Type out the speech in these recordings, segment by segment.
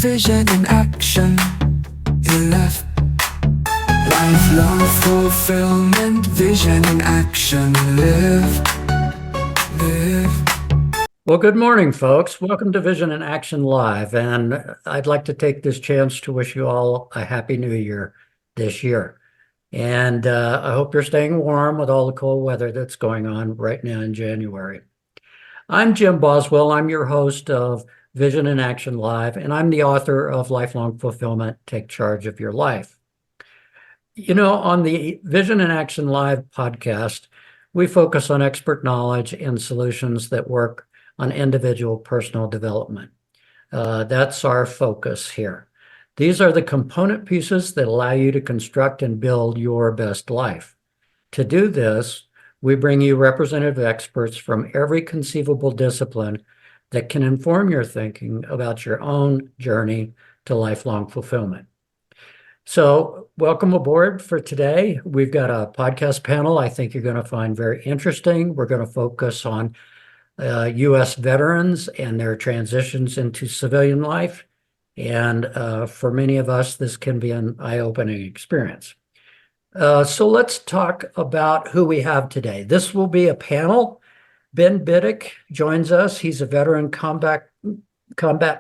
Vision in action, 11. Lifelong fulfillment, vision in action, live. Well, good morning, folks. Welcome to Vision in Action Live, and I'd like to take this chance to wish you all a Happy New Year this year. And I hope you're staying warm with all the cold weather that's going on right now in January. I'm Jim Boswell. I'm your host of Vision in Action Live, and I'm the author of Lifelong Fulfillment, Take Charge of Your Life. You know, on the Vision in Action Live podcast, we focus on expert knowledge and solutions that work on individual personal development. That's our focus here. These are the component pieces that allow you to construct and build your best life. To do this, we bring you representative experts from every conceivable discipline that can inform your thinking about your own journey to lifelong fulfillment. So welcome aboard for today. We've got a podcast panel I think you're going to find very interesting. We're going to focus on U.S. veterans and their transitions into civilian life. And for many of us, this can be an eye-opening experience. So let's talk about who we have today. This will be a panel. Biddick joins us. He's a veteran combat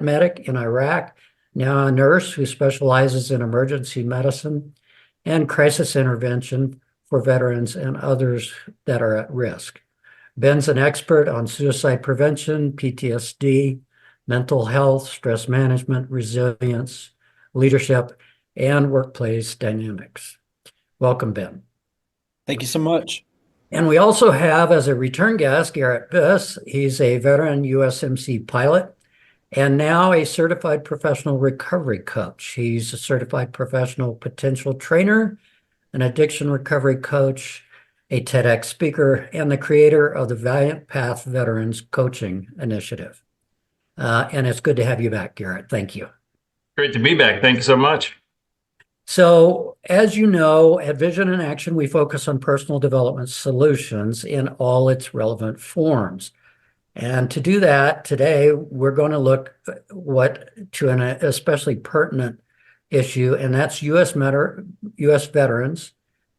medic in Iraq, now a nurse who specializes in emergency medicine and crisis intervention for veterans and others that are at risk. Ben's an expert on suicide prevention, PTSD, mental health, stress management, resilience, leadership, and workplace dynamics. Welcome, Ben. Thank you so much. And we also have, as a return guest, Garret Biss. He's a veteran USMC pilot and now a certified professional recovery coach. He's a certified professional potential trainer, an addiction recovery coach, a TEDx speaker, and the creator of the Valiant Path Veterans Coaching Initiative. And it's good to have you back, Garret. Thank you. Great to be back. Thank you so much. So, as you know, at Vision in Action, we focus on personal development solutions in all its relevant forms. And to do that, today, we're going to look to an especially pertinent issue, and that's U.S. veterans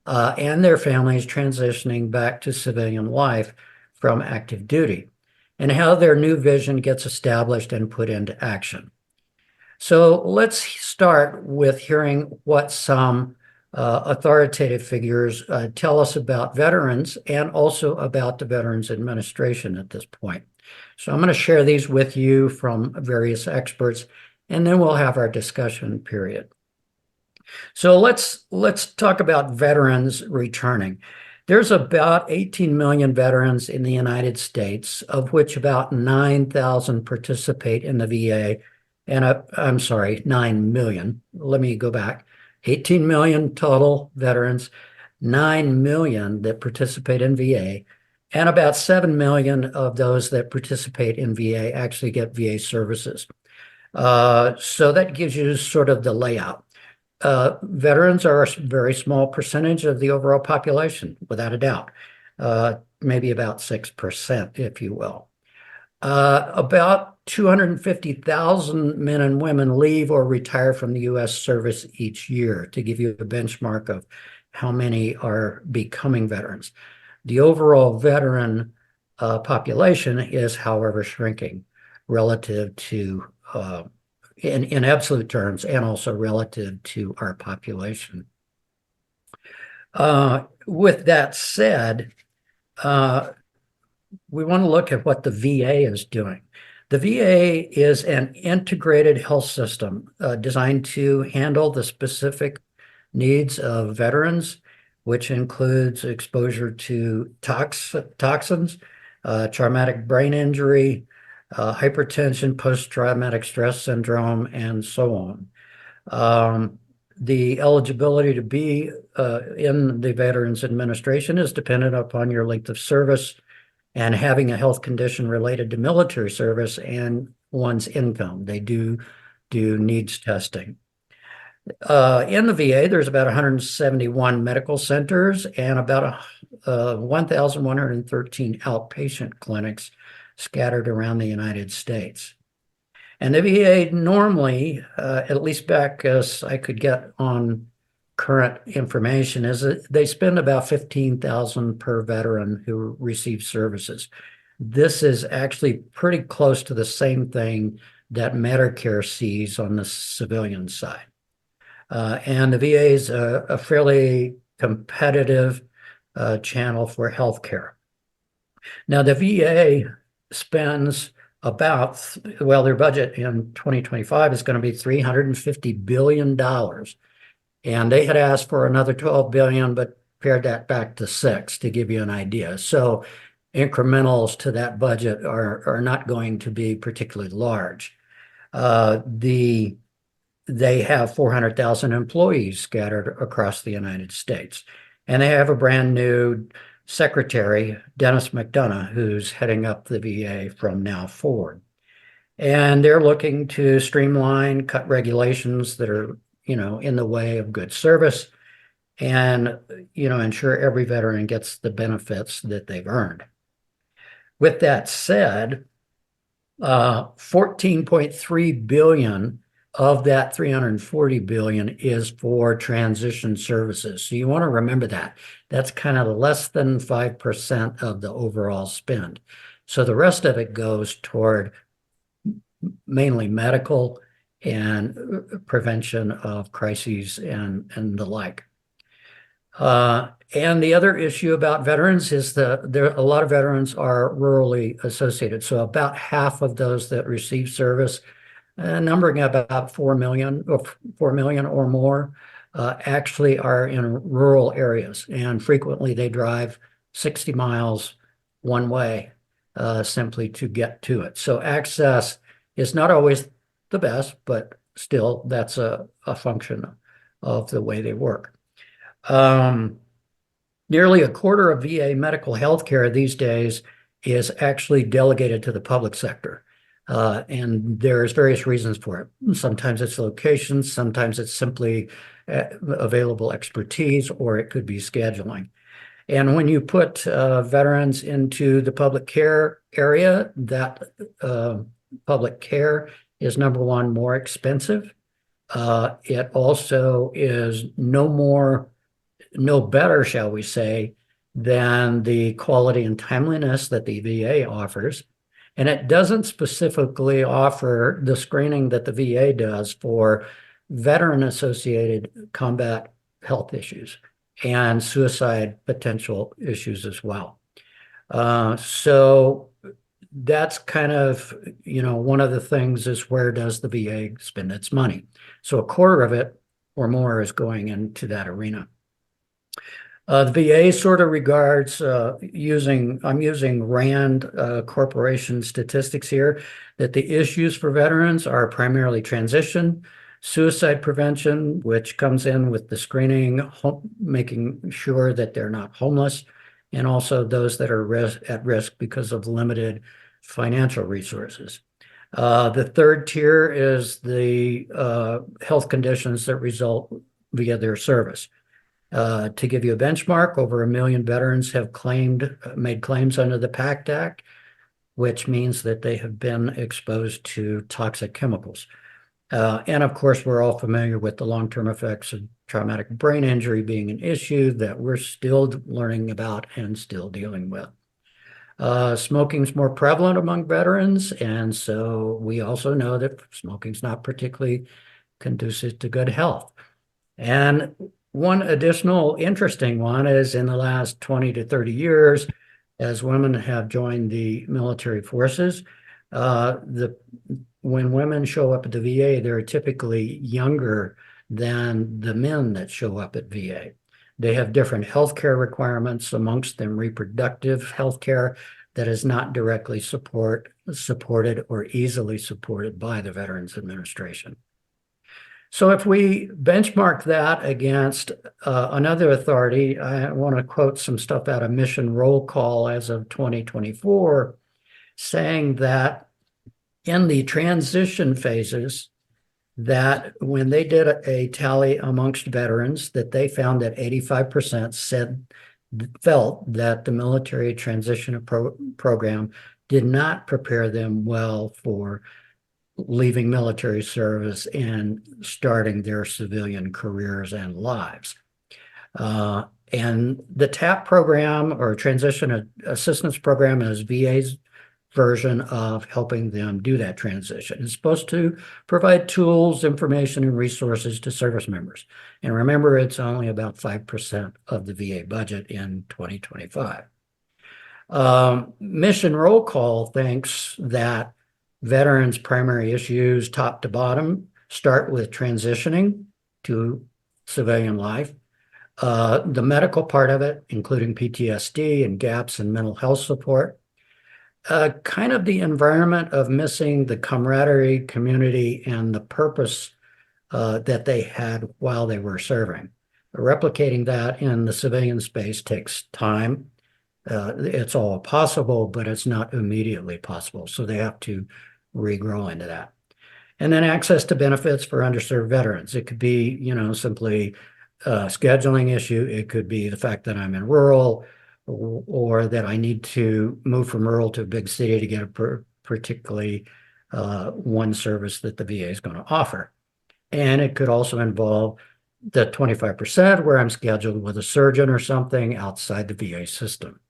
and their families transitioning back to civilian life from active duty, and how their new vision gets established and put into action. So let's start with hearing what some authoritative figures tell us about veterans and also about the Veterans Administration at this point. So I'm going to share these with you from various experts, and then we'll have our discussion period. So let's talk about veterans returning. There's about 18 million veterans in the United States, of which about 9,000 participate in the VA. And I'm sorry, 9 million. Let me go back. 18 million total veterans, 9 million that participate in VA, and about 7 million of those that participate in VA actually get VA services. So that gives you sort of the layout. Veterans are a very small percentage of the overall population, without a doubt, maybe about 6%, if you will. About 250,000 men and women leave or retire from the U.S. service each year, to give you a benchmark of how many are becoming veterans. The overall veteran population is, however, shrinking relative to, in absolute terms, and also relative to our population. With that said, we want to look at what the VA is doing. The VA is an integrated health system designed to handle the specific needs of veterans, which includes exposure to toxins, traumatic brain injury, hypertension, post-traumatic stress syndrome, and so on. The eligibility to be in the Veterans Administration is dependent upon your length of service and having a health condition related to military service and one's income. They do needs testing. In the VA, there's about 171 medical centers and about 1,113 outpatient clinics scattered around the United States. And the VA normally, at least back as I could get on current information, is that they spend about $15,000 per veteran who receives services. This is actually pretty close to the same thing that Medicare sees on the civilian side. And the VA is a fairly competitive channel for healthcare. Now, the VA spends about, well, their budget in 2025 is going to be $350 billion. And they had asked for another 12 billion, but pared that back to 6 to give you an idea. So incrementals to that budget are not going to be particularly large. They have 400,000 employees scattered across the United States. And they have a brand new secretary, Dennis McDonough, who's heading up the VA from now forward. And they're looking to streamline, cut regulations that are, in the way of good service and, ensure every veteran gets the benefits that they've earned. With that said, 14.3 billion of that 340 billion is for transition services. So you want to remember that. That's kind of less than 5% of the overall spend. So the rest of it goes toward mainly medical and prevention of crises and the like. And the other issue about veterans is a lot of veterans are rurally associated. So about half of those that receive service, numbering about 4 million or more, actually are in rural areas. And frequently they drive 60 miles one way simply to get to it. So access is not always the best, but still that's a function of the way they work. Nearly a quarter of VA medical health care these days is actually delegated to the public sector. And there's various reasons for it. Sometimes it's location, sometimes it's simply available expertise, or it could be scheduling. And when you put veterans into the public care area, that public care is, number one, more expensive. It also is no better, shall we say, than the quality and timeliness that the VA offers. And it doesn't specifically offer the screening that the VA does for veteran-associated combat health issues and suicide potential issues as well. So that's kind of, one of the things is, where does the VA spend its money? So a quarter of it or more is going into that arena. The VA sort of regards I'm using RAND Corporation statistics here, that the issues for veterans are primarily transition, suicide prevention, which comes in with the screening, making sure that they're not homeless, and also those that are at risk because of limited financial resources. The third tier is the health conditions that result via their service. To give you a benchmark, over 1 million veterans have made claims under the PACT Act, which means that they have been exposed to toxic chemicals. And of course, we're all familiar with the long-term effects of traumatic brain injury being an issue that we're still learning about and still dealing with. Smoking is more prevalent among veterans, and so we also know that smoking is not particularly conducive to good health. And one additional interesting one is, in the last 20 to 30 years, as women have joined the military forces, when women show up at the VA, they're typically younger than the men that show up at VA. They have different healthcare requirements, amongst them reproductive healthcare that is not directly supported or easily supported by the Veterans Administration. So if we benchmark that against another authority, I want to quote some stuff out of Mission Roll Call as of 2024, saying that in the transition phases, that when they did a tally amongst veterans, that they found that 85% felt that the military transition program did not prepare them well for leaving military service and starting their civilian careers and lives. And the TAP program, or Transition Assistance Program, is VA's version of helping them do that transition. It's supposed to provide tools, information, and resources to service members. And remember, it's only about 5% of the VA budget in 2025. Mission Roll Call thinks that veterans' primary issues, top to bottom, start with transitioning to civilian life. The medical part of it, including PTSD and gaps in mental health support. Kind of the environment of missing the camaraderie, community, and the purpose that they had while they were serving. Replicating that in the civilian space takes time. It's all possible, but it's not immediately possible. So they have to regrow into that. And then access to benefits for underserved veterans. It could be, simply a scheduling issue. It could be the fact that I'm in rural, or that I need to move from rural to a big city to get a particularly one service that the VA is going to offer. And it could also involve the 25% where I'm scheduled with a surgeon or something outside the VA system.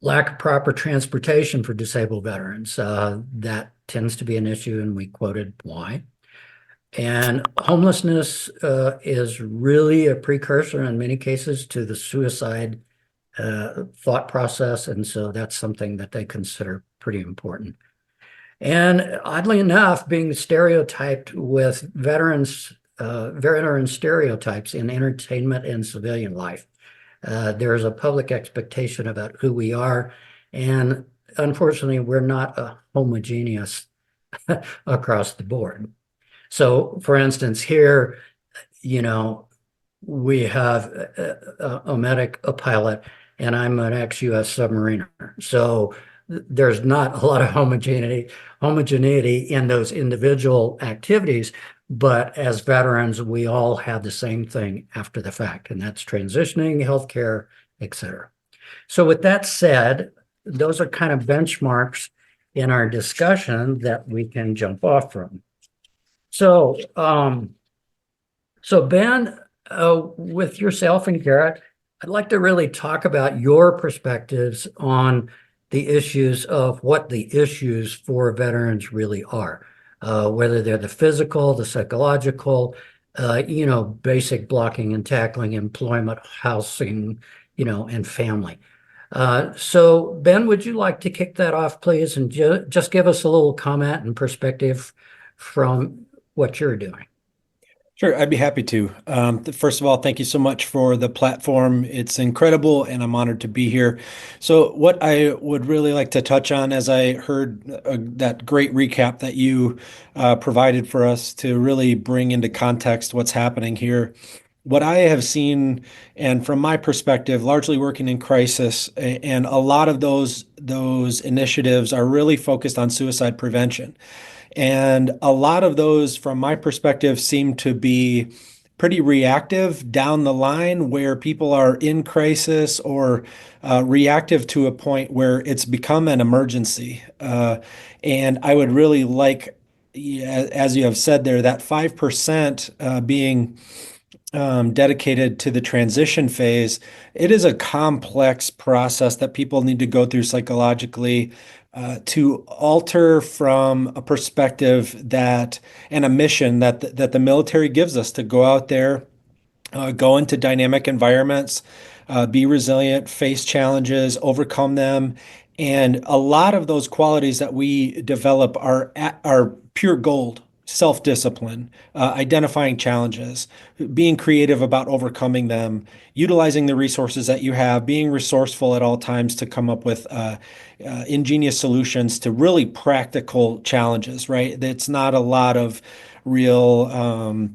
Lack of proper transportation for disabled veterans. That tends to be an issue, and we quoted why. And homelessness is really a precursor in many cases to the suicide thought process. And so that's something that they consider pretty important. And oddly enough, being stereotyped with veteran stereotypes in entertainment and civilian life. There's a public expectation about who we are. And unfortunately, we're not homogeneous across the board. So, for instance, here, we have a medic, a pilot, and I'm an ex-US submariner. So there's not a lot of homogeneity in those individual activities, but as veterans, we all have the same thing after the fact, and that's transitioning, healthcare, et cetera. So with that said, those are kind of benchmarks in our discussion that we can jump off from. So, Ben, with yourself and Garret, I'd like to really talk about your perspectives on the issues of what the issues for veterans really are, whether they're the physical, the psychological, basic blocking and tackling, employment, housing, and family. So, Ben, would you like to kick that off, please, and just give us a little comment and perspective from what you're doing? Sure, I'd be happy to. First of all, thank you so much for the platform. It's incredible, and I'm honored to be here. So what I would really like to touch on, as I heard that great recap that you provided for us to really bring into context what's happening here. What I have seen, and from my perspective, largely working in crisis, and a lot of those initiatives are really focused on suicide prevention. And a lot of those, from my perspective, seem to be pretty reactive down the line, where people are in crisis or reactive to a point where it's become an emergency. And I would really like, as you have said there, that 5% being dedicated to the transition phase. It is a complex process that people need to go through psychologically to alter from a perspective and a mission that the military gives us to go out there, go into dynamic environments, be resilient, face challenges, overcome them. And a lot of those qualities that we develop are pure gold. Self-discipline, identifying challenges, being creative about overcoming them, utilizing the resources that you have, being resourceful at all times to come up with ingenious solutions to really practical challenges, right? It's not a lot of real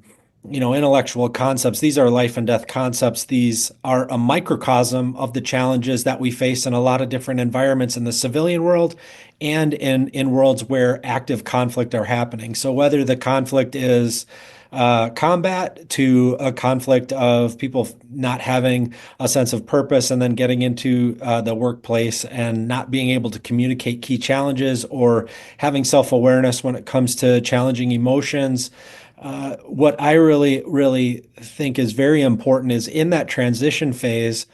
intellectual concepts. These are life and death concepts. These are a microcosm of the challenges that we face in a lot of different environments in the civilian world and in worlds where active conflict are happening. So whether the conflict is combat to a conflict of people not having a sense of purpose and then getting into the workplace and not being able to communicate key challenges or having self-awareness when it comes to challenging emotions. What I really, really think is very important is in that transition phase,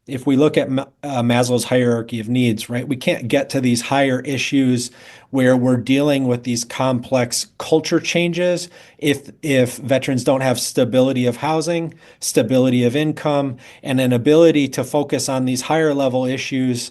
if we look at Maslow's hierarchy of needs, right, we can't get to these higher issues where we're dealing with these complex culture changes if veterans don't have stability of housing, stability of income, and an ability to focus on these higher level issues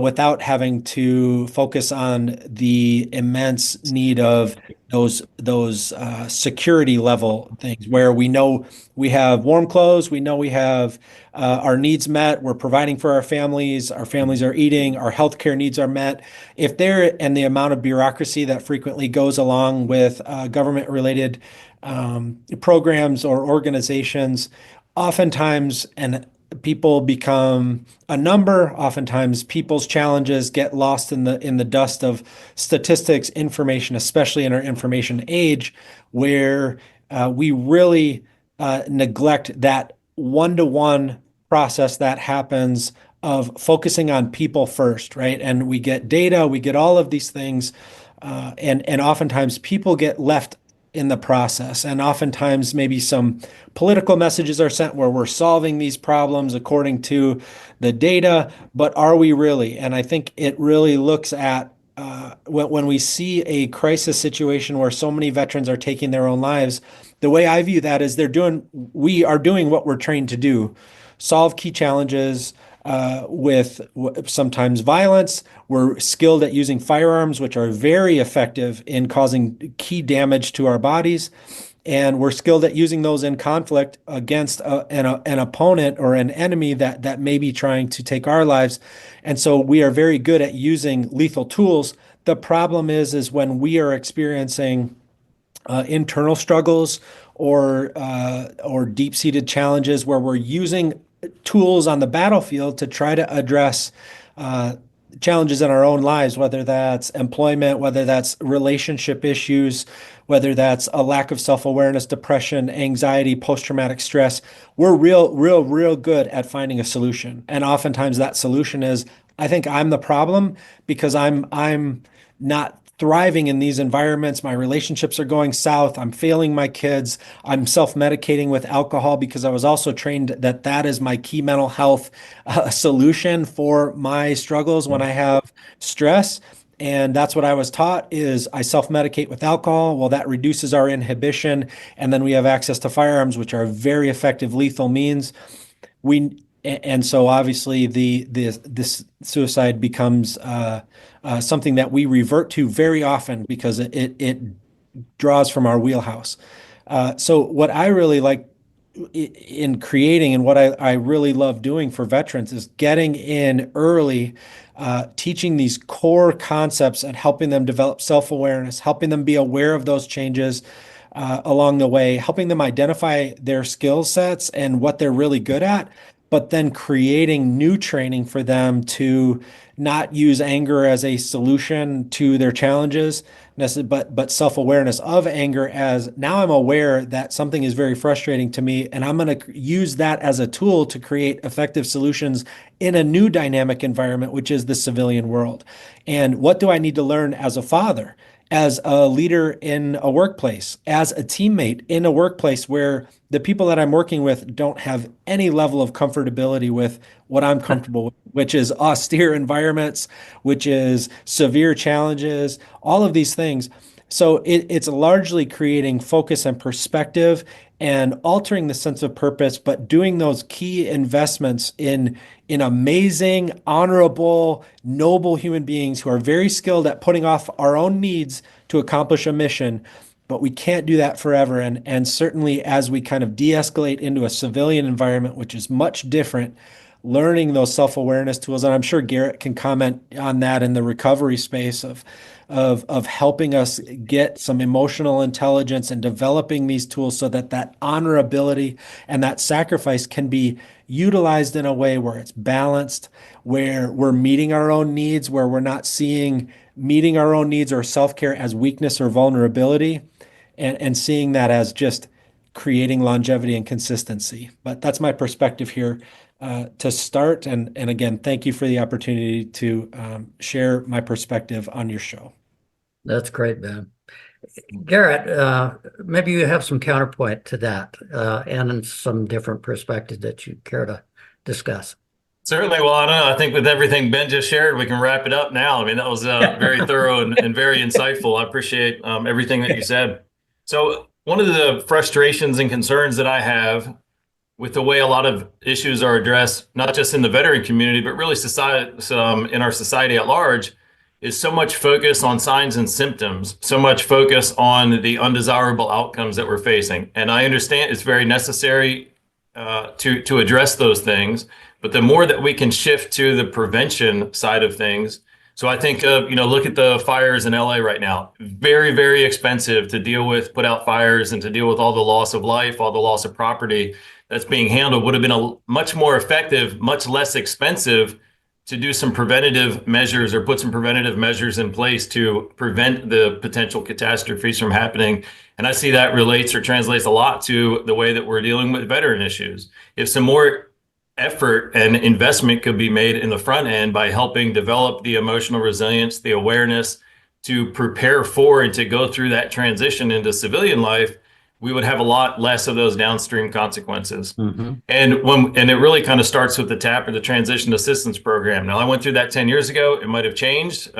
without having to focus on the immense need of those security level things where we know we have warm clothes, we know we have our needs met, we're providing for our families are eating, our healthcare needs are met. If there and the amount of bureaucracy that frequently goes along with government related programs or organizations, oftentimes and people become a number. Oftentimes, people's challenges get lost in the dust of statistics, information, especially in our information age, where we really neglect that one-to-one process that happens of focusing on people first, right? And we get data, we get all of these things, and oftentimes people get left in the process. And oftentimes, maybe some political messages are sent where we're solving these problems according to the data, but are we really? And I think it really looks at when we see a crisis situation where so many veterans are taking their own lives, the way I view that is we are doing what we're trained to do, solve key challenges, with sometimes violence. We're skilled at using firearms, which are very effective in causing key damage to our bodies. And we're skilled at using those in conflict against an opponent or an enemy that may be trying to take our lives. And so we are very good at using lethal tools. The problem is when we are experiencing internal struggles or deep-seated challenges where we're using tools on the battlefield to try to address challenges in our own lives, whether that's employment, whether that's relationship issues, whether that's a lack of self-awareness, depression, anxiety, post-traumatic stress. We're real good at finding a solution. And oftentimes that solution is, I think I'm the problem because I'm not thriving in these environments. My relationships are going south. I'm failing my kids. I'm self-medicating with alcohol because I was also trained that is my key mental health solution for my struggles when I have stress. And that's what I was taught is I self-medicate with alcohol. Well, that reduces our inhibition. And then we have access to firearms, which are very effective lethal means. And so obviously this suicide becomes something that we revert to very often because it draws from our wheelhouse. So what I really like in creating and what I really love doing for veterans is getting in early, teaching these core concepts and helping them develop self-awareness, helping them be aware of those changes along the way, helping them identify their skill sets and what they're really good at, but then creating new training for them to not use anger as a solution to their challenges, but self-awareness of anger as now I'm aware that something is very frustrating to me, and I'm going to use that as a tool to create effective solutions in a new dynamic environment, which is the civilian world. And what do I need to learn as a father, as a leader in a workplace, as a teammate in a workplace where the people that I'm working with don't have any level of comfortability with what I'm comfortable with, which is austere environments, which is severe challenges, all of these things. So it's largely creating focus and perspective and altering the sense of purpose, but doing those key investments in amazing, honorable, noble human beings who are very skilled at putting off our own needs to accomplish a mission. But we can't do that forever. And certainly as we kind of de-escalate into a civilian environment, which is much different, learning those self-awareness tools, and I'm sure Garret can comment on that in the recovery space of helping us get some emotional intelligence and developing these tools so that honorability and that sacrifice can be utilized in a way where it's balanced, where we're meeting our own needs, where we're not seeing meeting our own needs or self-care as weakness or vulnerability, and seeing that as just creating longevity and consistency. But that's my perspective here to start. And again, thank you for the opportunity to share my perspective on your show. That's great, Ben. Garret, maybe you have some counterpoint to that and some different perspective that you care to discuss. Certainly. Well, I don't know. I think with everything Ben just shared, we can wrap it up now. I mean, that was very thorough and very insightful. I appreciate everything that you said. So one of the frustrations and concerns that I have with the way a lot of issues are addressed, not just in the veteran community, but really society, in our society at large, is so much focus on signs and symptoms, so much focus on the undesirable outcomes that we're facing. And I understand it's very necessary to address those things, but the more that we can shift to the prevention side of things. So I think, look at the fires in LA right now. Very, very expensive to deal with, put out fires and to deal with all the loss of life, all the loss of property that's being handled. Would have been a much more effective, much less expensive to do some preventative measures or put some preventative measures in place to prevent the potential catastrophes from happening. And I see that relates or translates a lot to the way that we're dealing with veteran issues. If some more effort and investment could be made in the front end by helping develop the emotional resilience, the awareness to prepare for and to go through that transition into civilian life, we would have a lot less of those downstream consequences. And it really kind of starts with the TAP, or the Transition Assistance Program. Now, I went through that 10 years ago. It might have changed,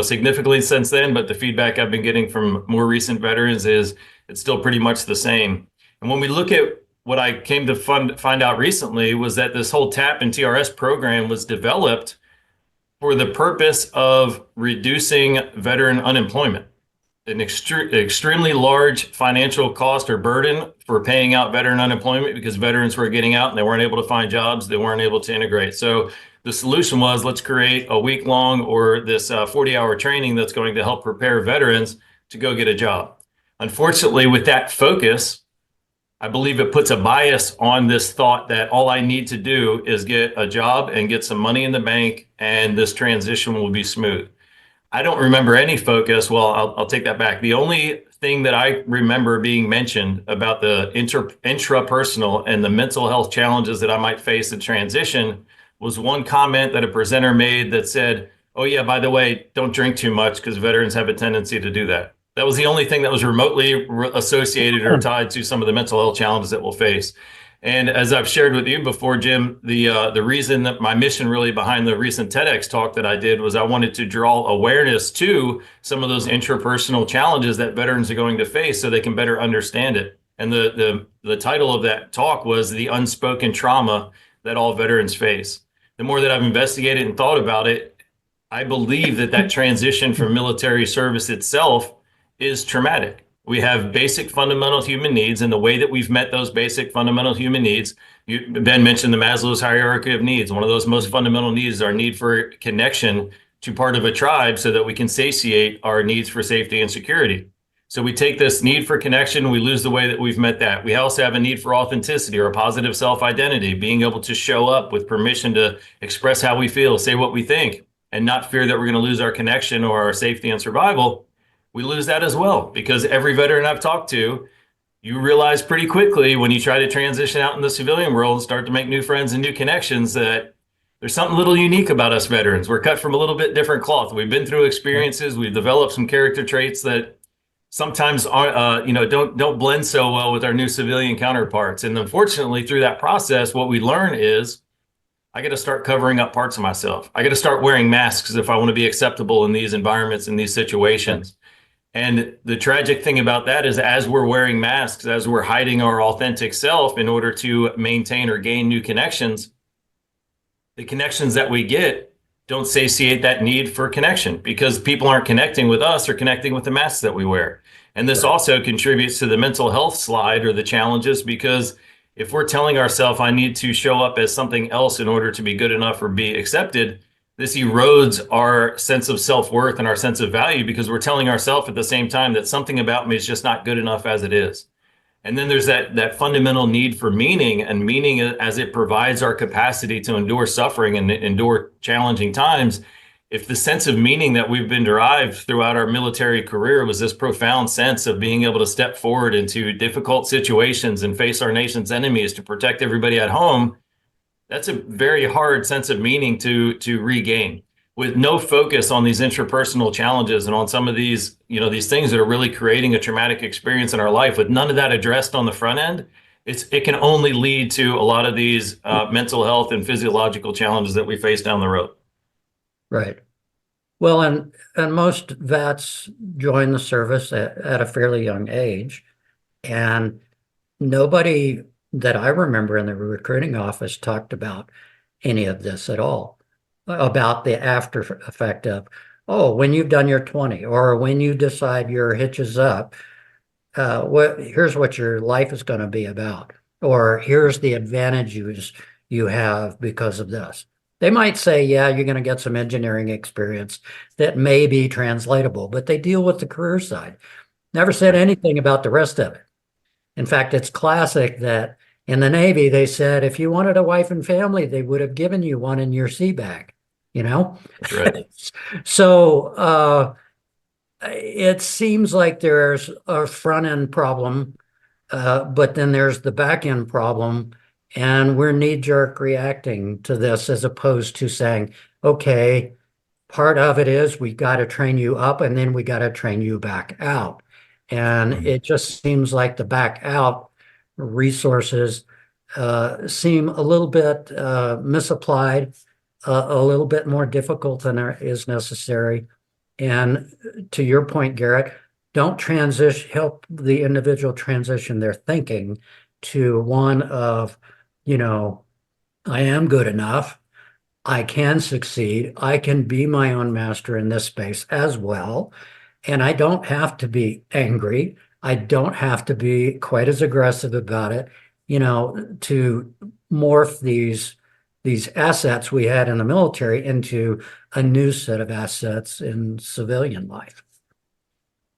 significantly since then, but the feedback I've been getting from more recent veterans is it's still pretty much the same. And when we look at what I came to find out recently was that this whole TAP and TRS program was developed for the purpose of reducing veteran unemployment, an extremely large financial cost or burden for paying out veteran unemployment because veterans were getting out and they weren't able to find jobs, they weren't able to integrate. So the solution was, let's create a week-long or this 40-hour training that's going to help prepare veterans to go get a job. Unfortunately, with that focus, I believe it puts a bias on this thought that all I need to do is get a job and get some money in the bank and this transition will be smooth. I don't remember any focus. Well, I'll take that back. The only thing that I remember being mentioned about the intrapersonal and the mental health challenges that I might face in transition was one comment that a presenter made that said, oh yeah, by the way, don't drink too much because veterans have a tendency to do that. That was the only thing that was remotely associated or tied to some of the mental health challenges that we'll face. And as I've shared with you before, Jim, the reason that my mission really behind the recent TEDx talk that I did was I wanted to draw awareness to some of those intrapersonal challenges that veterans are going to face so they can better understand it. And the title of that talk was The Unspoken Trauma That All Veterans Face. The more that I've investigated and thought about it, I believe that transition from military service itself is traumatic. We have basic fundamental human needs, and the way that we've met those basic fundamental human needs, Ben mentioned the Maslow's hierarchy of needs. One of those most fundamental needs is our need for connection to part of a tribe so that we can satiate our needs for safety and security. So we take this need for connection, we lose the way that we've met that. We also have a need for authenticity or a positive self-identity, being able to show up with permission to express how we feel, say what we think, and not fear that we're going to lose our connection or our safety and survival. We lose that as well, because every veteran I've talked to, you realize pretty quickly when you try to transition out in the civilian world and start to make new friends and new connections that there's something a little unique about us veterans. We're cut from a little bit different cloth. We've been through experiences. We've developed some character traits that sometimes don't blend so well with our new civilian counterparts. And unfortunately, through that process, what we learn is I got to start covering up parts of myself. I got to start wearing masks if I want to be acceptable in these environments, in these situations. And the tragic thing about that is as we're wearing masks, as we're hiding our authentic self in order to maintain or gain new connections, the connections that we get don't satiate that need for connection because people aren't connecting with us or connecting with the masks that we wear. And this also contributes to the mental health slide or the challenges, because if we're telling ourselves I need to show up as something else in order to be good enough or be accepted, this erodes our sense of self-worth and our sense of value because we're telling ourselves at the same time that something about me is just not good enough as it is. And then there's that fundamental need for meaning, and meaning as it provides our capacity to endure suffering and endure challenging times. if the sense of meaning that we've been derived throughout our military career was this profound sense of being able to step forward into difficult situations and face our nation's enemies to protect everybody at home, that's a very hard sense of meaning to regain. With no focus on these interpersonal challenges and on some of these, these things that are really creating a traumatic experience in our life, with none of that addressed on the front end, it can only lead to a lot of these mental health and physiological challenges that we face down the road. Right. Well, and most vets join the service at a fairly young age, and nobody that I remember in the recruiting office talked about any of this at all, about the after effect of, oh, when you've done your 20, or when you decide your hitch is up, here's what your life is going to be about, or here's the advantages you have because of this. They might say, yeah, you're going to get some engineering experience that may be translatable, but they deal with the career side. Never said anything about the rest of it. In fact, it's classic that in the Navy, they said, if you wanted a wife and family, they would have given you one in your sea bag, That's right. So it seems like there's a front end problem, but then there's the back end problem. And we're knee-jerk reacting to this as opposed to saying, okay, part of it is we got to train you up and then we got to train you back out. And it just seems like the back out resources seem a little bit misapplied, a little bit more difficult than is necessary. And to your point, Garret, don't help the individual transition their thinking to one of, I am good enough. I can succeed. I can be my own master in this space as well. And I don't have to be angry. I don't have to be quite as aggressive about it, to morph these assets we had in the military into a new set of assets in civilian life.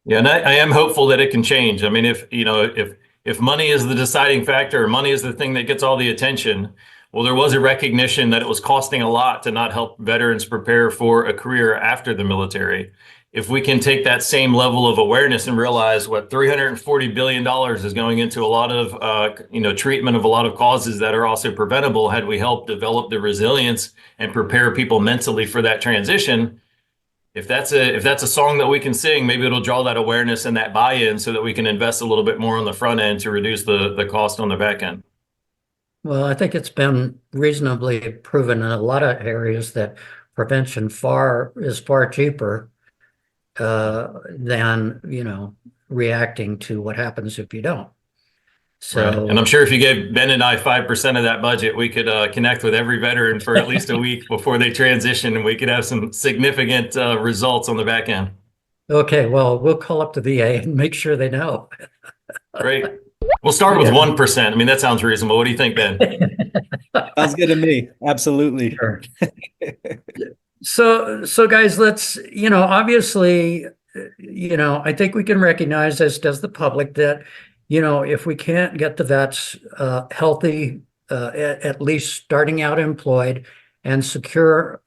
Yeah, and I am hopeful that it can change. I mean, if money is the deciding factor, or money is the thing that gets all the attention, well, there was a recognition that it was costing a lot to not help veterans prepare for a career after the military. If we can take that same level of awareness and realize what $340 billion is going into a lot of, treatment of a lot of causes that are also preventable, had we helped develop the resilience and prepare people mentally for that transition, if that's a song that we can sing, maybe it'll draw that awareness and that buy-in so that we can invest a little bit more on the front end to reduce the cost on the back end. Well, I think it's been reasonably proven in a lot of areas that prevention is far cheaper than, reacting to what happens if you don't. So, right. And I'm sure if you gave Ben and I 5% of that budget, we could connect with every veteran for at least a week before they transition, and we could have some significant results on the back end. Okay, well, we'll call up the VA and make sure they know. Great. We'll start with 1%. I mean, that sounds reasonable. What do you think, Ben? Sounds good to me. Absolutely. Sure. So guys, let's, obviously, I think we can recognize, as does the public, that, if we can't get the vets healthy, at least starting out employed and secure,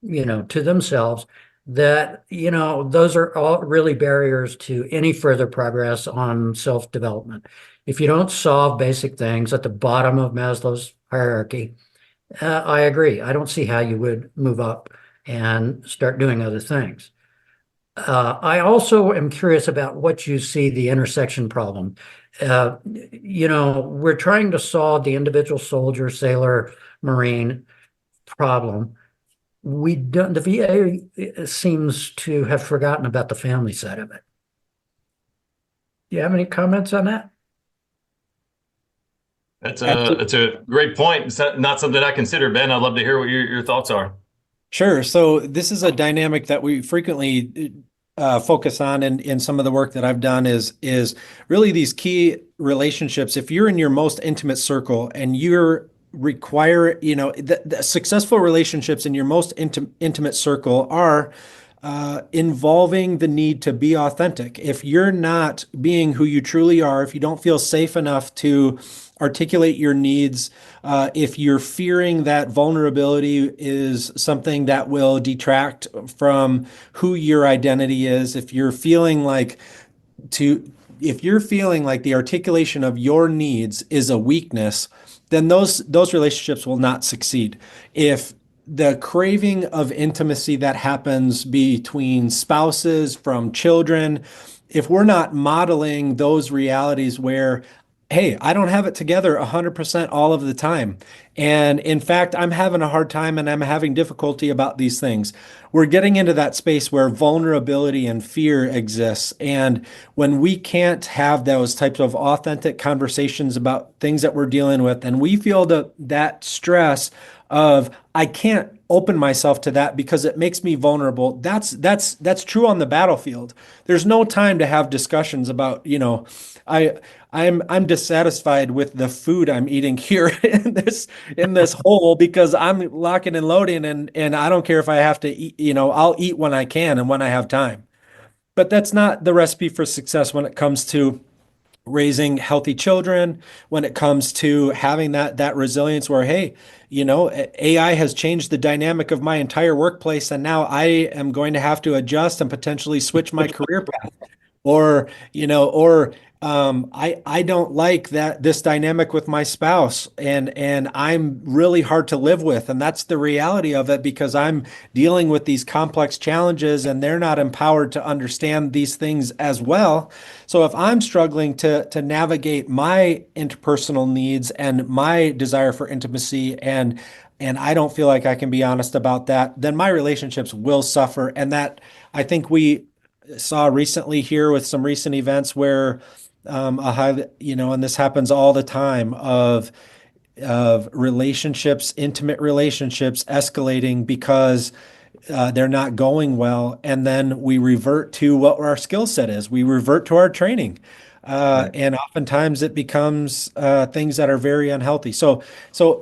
to themselves, that, those are all really barriers to any further progress on self-development. If you don't solve basic things at the bottom of Maslow's hierarchy, I agree. I don't see how you would move up and start doing other things. I also am curious about what you see the intersection problem. We're trying to solve the individual soldier, sailor, Marine problem. The VA seems to have forgotten about the family side of it. Do you have any comments on that? That's a great point. It's not something I consider, Ben. I'd love to hear what your thoughts are. Sure. So this is a dynamic that we frequently focus on in some of the work that I've done is really these key relationships. If you're in your most intimate circle and you're require, the successful relationships in your most intimate circle are involving the need to be authentic. If you're not being who you truly are, if you don't feel safe enough to articulate your needs, if you're fearing that vulnerability is something that will detract from who your identity is, to if you're feeling like the articulation of your needs is a weakness, then those relationships will not succeed. If the craving of intimacy that happens between spouses, from children, if we're not modeling those realities where, hey, I don't have it together 100% all of the time. And in fact, I'm having a hard time and I'm having difficulty about these things. We're getting into that space where vulnerability and fear exists. And when we can't have those types of authentic conversations about things that we're dealing with, and we feel that stress of, I can't open myself to that because it makes me vulnerable. That's true on the battlefield. There's no time to have discussions about, I'm dissatisfied with the food I'm eating here in this hole because I'm locking and loading and I don't care if I have to eat, I'll eat when I can and when I have time. But that's not the recipe for success when it comes to raising healthy children, when it comes to having that resilience where, hey, AI has changed the dynamic of my entire workplace, and now I am going to have to adjust and potentially switch my career path. I don't like this dynamic with my spouse, and I'm really hard to live with, and that's the reality of it because I'm dealing with these complex challenges and they're not empowered to understand these things as well. So if I'm struggling to navigate my interpersonal needs and my desire for intimacy, and I don't feel like I can be honest about that, then my relationships will suffer. And that, I think we saw recently here with some recent events where and this happens all the time, of relationships, intimate relationships escalating because they're not going well. And then we revert to what our skill set is. We revert to our training. And oftentimes it becomes things that are very unhealthy. So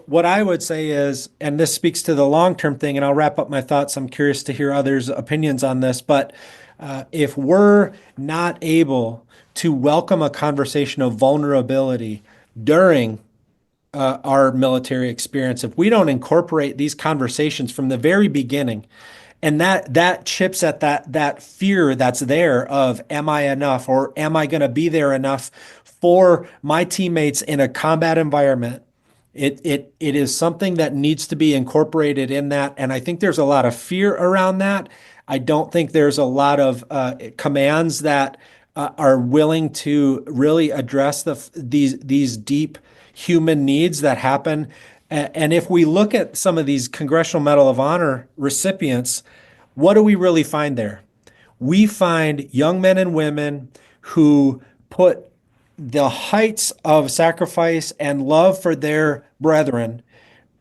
what I would say is, and this speaks to the long-term thing, and I'll wrap up my thoughts. I'm curious to hear others' opinions on this, but if we're not able to welcome a conversation of vulnerability during our military experience, if we don't incorporate these conversations from the very beginning, and that chips at that fear that's there of, am I enough, or am I going to be there enough for my teammates in a combat environment? It is something that needs to be incorporated in that, and I think there's a lot of fear around that. I don't think there's a lot of commands that are willing to really address these deep human needs that happen. And if we look at some of these Congressional Medal of Honor recipients, what do we really find there? We find young men and women who put the heights of sacrifice and love for their brethren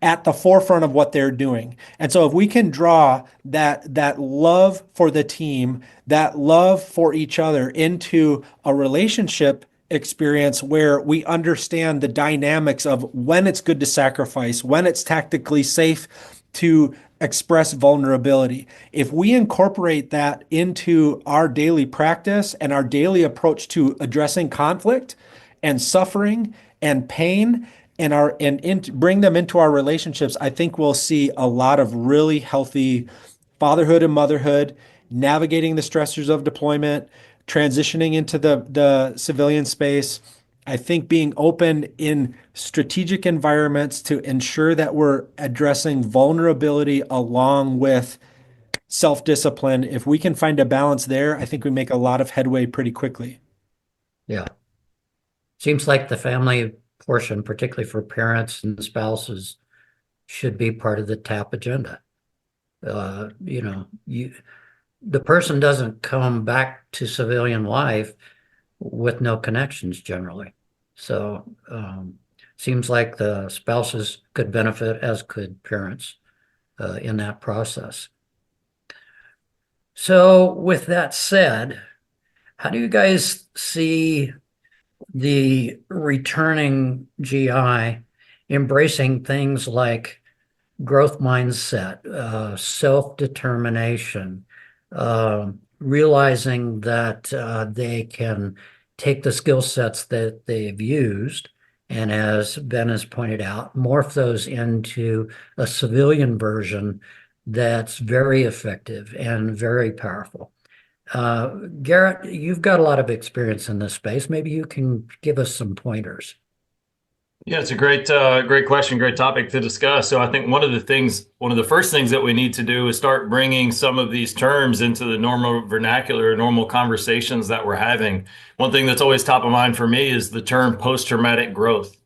at the forefront of what they're doing. And so if we can draw that love for the team, that love for each other into a relationship experience where we understand the dynamics of when it's good to sacrifice, when it's tactically safe to express vulnerability. If we incorporate that into our daily practice and our daily approach to addressing conflict and suffering and pain, and bring them into our relationships, I think we'll see a lot of really healthy fatherhood and motherhood, navigating the stressors of deployment, transitioning into the civilian space. I think being open in strategic environments to ensure that we're addressing vulnerability along with self-discipline. If we can find a balance there, I think we make a lot of headway pretty quickly. Yeah. Seems like the family portion, particularly for parents and spouses, should be part of the TAP agenda. The person doesn't come back to civilian life with no connections generally. So seems like the spouses could benefit, as could parents in that process. So with that said, how do you guys see the returning GI embracing things like growth mindset, self-determination, realizing that they can take the skill sets that they've used and, as Ben has pointed out, morph those into a civilian version that's very effective and very powerful. Garret, you've got a lot of experience in this space. Maybe you can give us some pointers. Yeah, it's a great question, great topic to discuss. So I think one of the first things that we need to do is start bringing some of these terms into the normal vernacular, normal conversations that we're having. One thing that's always top of mind for me is the term post-traumatic growth.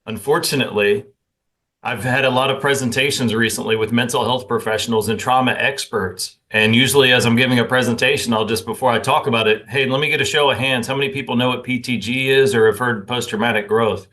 Unfortunately, I've had a lot of presentations recently with mental health professionals and trauma experts. And usually as I'm giving a presentation, I'll just, before I talk about it, hey, let me get a show of hands. How many people know what PTG is or have heard post-traumatic growth?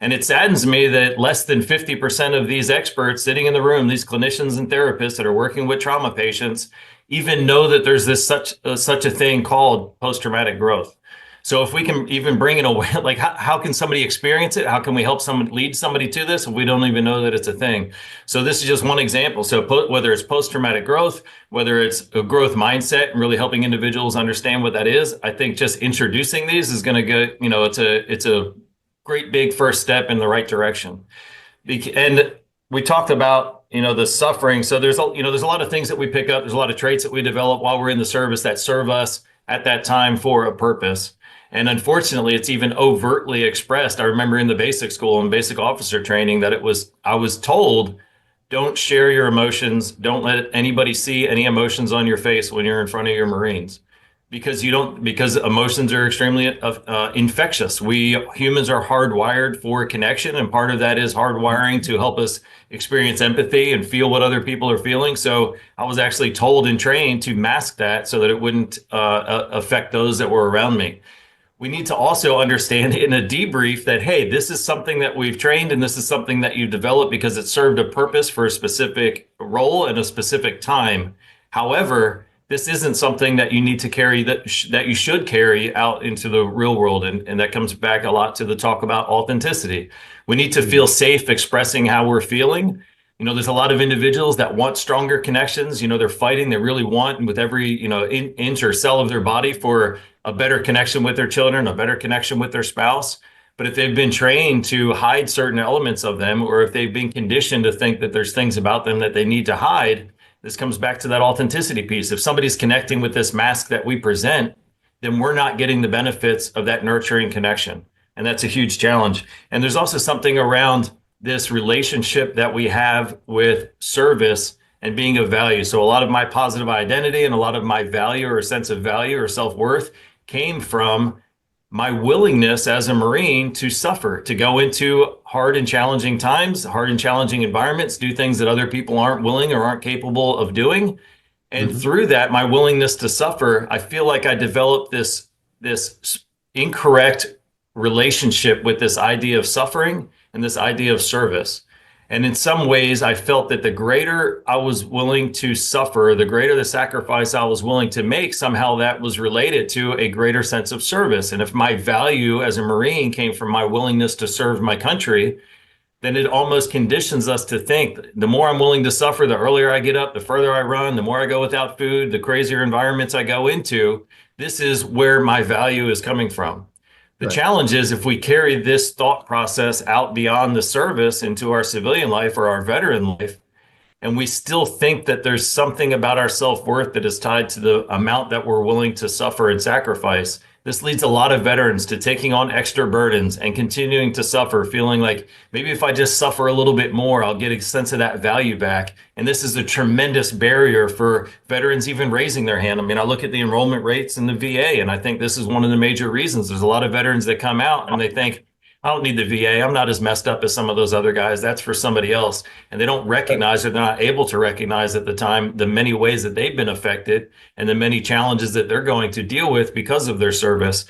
And it saddens me that less than 50% of these experts sitting in the room, these clinicians and therapists that are working with trauma patients, even know that there's such a thing called post-traumatic growth. So if we can even bring it away, like how can somebody experience it? How can we help someone lead somebody to this if we don't even know that it's a thing? So this is just one example. So whether it's post-traumatic growth, whether it's a growth mindset and really helping individuals understand what that is, I think just introducing these is going to go, it's a great big first step in the right direction. And we talked about, the suffering. So there's a lot of things that we pick up. There's a lot of traits that we develop while we're in the service that serve us at that time for a purpose. And unfortunately, it's even overtly expressed. I remember in the basic school and basic officer training that I was told, don't share your emotions. Don't let anybody see any emotions on your face when you're in front of your Marines. Because emotions are extremely infectious. We humans are hardwired for connection, and part of that is hardwiring to help us experience empathy and feel what other people are feeling. So I was actually told and trained to mask that so that it wouldn't affect those that were around me. We need to also understand in a debrief that, hey, this is something that we've trained and this is something that you developed because it served a purpose for a specific role and a specific time. However, this isn't something that you need to carry, that you should carry out into the real world. And that comes back a lot to the talk about authenticity. We need to feel safe expressing how we're feeling. There's a lot of individuals that want stronger connections. They're fighting, they really want with every, inch or cell of their body for a better connection with their children, a better connection with their spouse. But if they've been trained to hide certain elements of them, or if they've been conditioned to think that there's things about them that they need to hide, this comes back to that authenticity piece. If somebody's connecting with this mask that we present, then we're not getting the benefits of that nurturing connection. And that's a huge challenge. And there's also something around this relationship that we have with service and being of value. So a lot of my positive identity and a lot of my value or sense of value or self-worth came from my willingness as a Marine to suffer, to go into hard and challenging times, hard and challenging environments, do things that other people aren't willing or aren't capable of doing. And through that, my willingness to suffer, I feel like I developed this incorrect relationship with this idea of suffering and this idea of service. And in some ways, I felt that the greater I was willing to suffer, the greater the sacrifice I was willing to make, somehow that was related to a greater sense of service. And if my value as a Marine came from my willingness to serve my country, then it almost conditions us to think the more I'm willing to suffer, the earlier I get up, the further I run, the more I go without food, the crazier environments I go into. This is where my value is coming from. The challenge is if we carry this thought process out beyond the service into our civilian life or our veteran life, and we still think that there's something about our self-worth that is tied to the amount that we're willing to suffer and sacrifice, this leads a lot of veterans to taking on extra burdens and continuing to suffer, feeling like maybe if I just suffer a little bit more, I'll get a sense of that value back. And this is a tremendous barrier for veterans even raising their hand. I mean, I look at the enrollment rates in the VA, and I think this is one of the major reasons. There's a lot of veterans that come out and they think, I don't need the VA. I'm not as messed up as some of those other guys. That's for somebody else. And they don't recognize, or they're not able to recognize at the time, the many ways that they've been affected and the many challenges that they're going to deal with because of their service.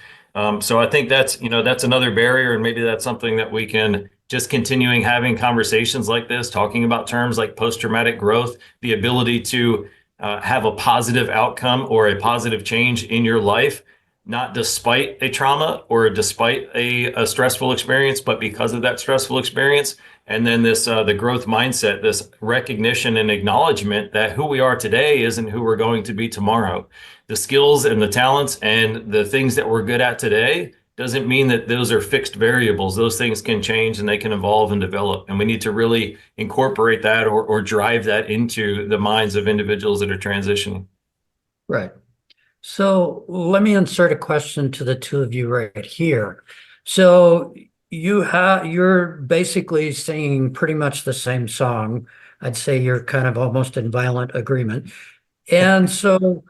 So I think that's another barrier. And maybe that's something that we can just continuing having conversations like this, talking about terms like post-traumatic growth, the ability to have a positive outcome or a positive change in your life, not despite a trauma or despite a stressful experience, but because of that stressful experience. And then this the growth mindset, this recognition and acknowledgement that who we are today isn't who we're going to be tomorrow. The skills and the talents and the things that we're good at today doesn't mean that those are fixed variables. Those things can change and they can evolve and develop. And we need to really incorporate that or drive that into the minds of individuals that are transitioning. Right. So let me insert a question to the two of you right here. So you're basically singing pretty much the same song. I'd say you're kind of almost in violent agreement. And so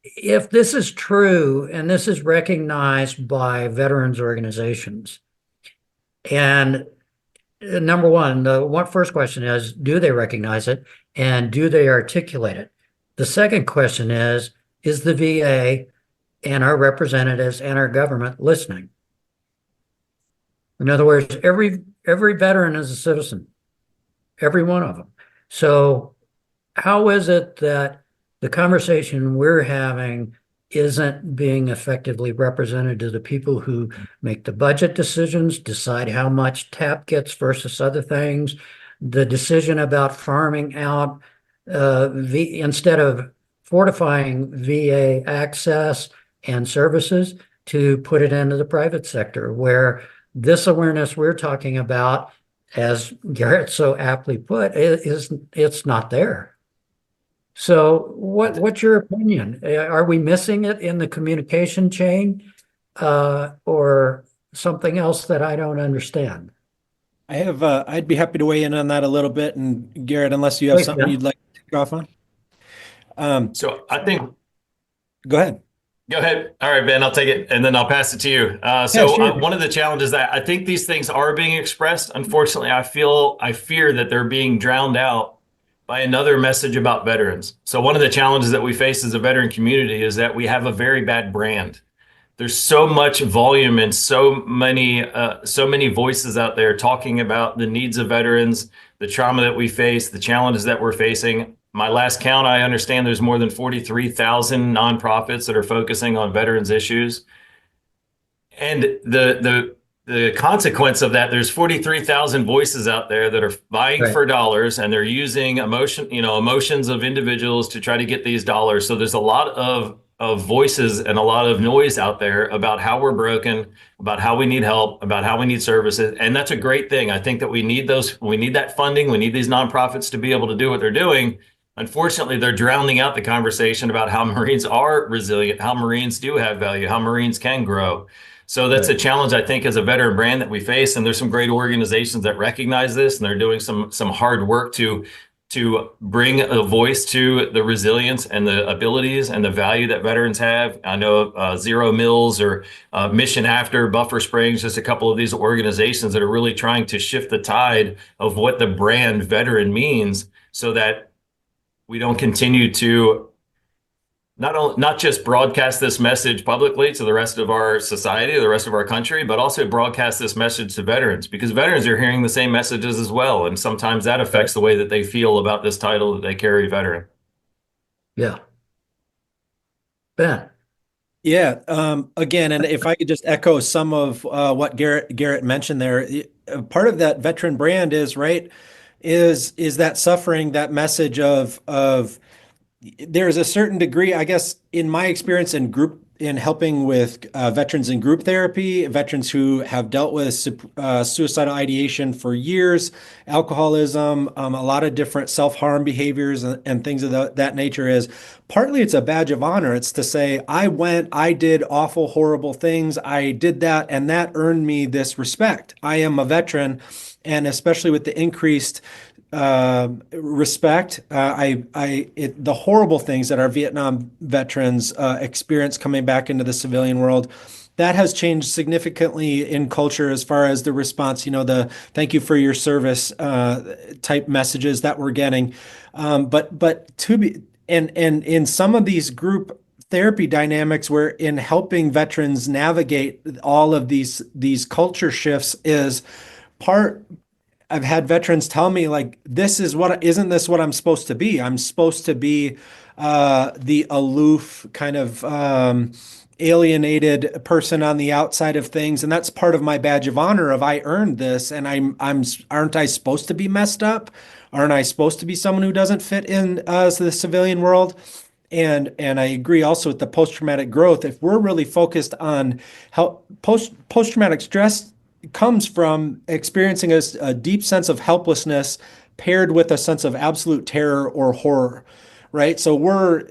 if this is true and this is recognized by veterans organizations, and number one, first question is, do they recognize it and do they articulate it? The second question is the VA and our representatives and our government listening? In other words, every veteran is a citizen, every one of them. So how is it that the conversation we're having isn't being effectively represented to the people who make the budget decisions, decide how much TAP gets versus other things, the decision about farming out instead of fortifying VA access and services to put it into the private sector, where this awareness we're talking about, as Garret so aptly put, it's not there. So what's your opinion? Are we missing it in the communication chain or something else that I don't understand? I'd be happy to weigh in on that a little bit. And Garret, unless you have something you'd like to take off on. So I think, go ahead. Go ahead. All right, Ben, I'll take it and then I'll pass it to you. Sure. One of the challenges that I think these things are being expressed, unfortunately, I fear that they're being drowned out by another message about veterans. So one of the challenges that we face as a veteran community is that we have a very bad brand. There's so much volume and so many voices out there talking about the needs of veterans, the trauma that we face, the challenges that we're facing. My last count, I understand there's more than 43,000 nonprofits that are focusing on veterans issues. And the consequence of that, there's 43,000 voices out there that are vying for dollars, and they're using emotions of individuals to try to get these dollars. So there's a lot of voices and a lot of noise out there about how we're broken, about how we need help, about how we need services. And that's a great thing. I think that we need that funding. We need these nonprofits to be able to do what they're doing. Unfortunately, they're drowning out the conversation about how Marines are resilient, how Marines do have value, how Marines can grow. So that's a challenge, I think, as a veteran brand that we face. And there's some great organizations that recognize this, and they're doing some hard work to bring a voice to the resilience and the abilities and the value that veterans have. I know Zero Mills or Mission After, Buffer Springs, just a couple of these organizations that are really trying to shift the tide of what the brand veteran means, so that we don't continue to not just broadcast this message publicly to the rest of our society, the rest of our country, but also broadcast this message to veterans, because veterans are hearing the same messages as well. And sometimes that affects the way that they feel about this title that they carry, veteran. Yeah. Ben. Yeah. Again, and if I could just echo some of what Garret mentioned there, part of that veteran brand is that suffering, that message of there's a certain degree, I guess, in my experience in helping with veterans in group therapy, veterans who have dealt with suicidal ideation for years, alcoholism, a lot of different self-harm behaviors and things of that nature, is partly it's a badge of honor. It's to say, I did awful, horrible things. I did that, and that earned me this respect. I am a veteran, and especially with the increased respect, the horrible things that our Vietnam veterans experience coming back into the civilian world, that has changed significantly in culture as far as the response, the thank you for your service type messages that we're getting. But to be, and in some of these group therapy dynamics, where in helping veterans navigate all of these culture shifts is part. I've had veterans tell me, like, isn't this what I'm supposed to be? I'm supposed to be the aloof kind of alienated person on the outside of things, and that's part of my badge of honor of I earned this, and aren't I supposed to be messed up? Aren't I supposed to be someone who doesn't fit in the civilian world? And I agree also with the post-traumatic growth. If we're really focused on how post-traumatic stress comes from experiencing a deep sense of helplessness paired with a sense of absolute terror or horror, right? So we're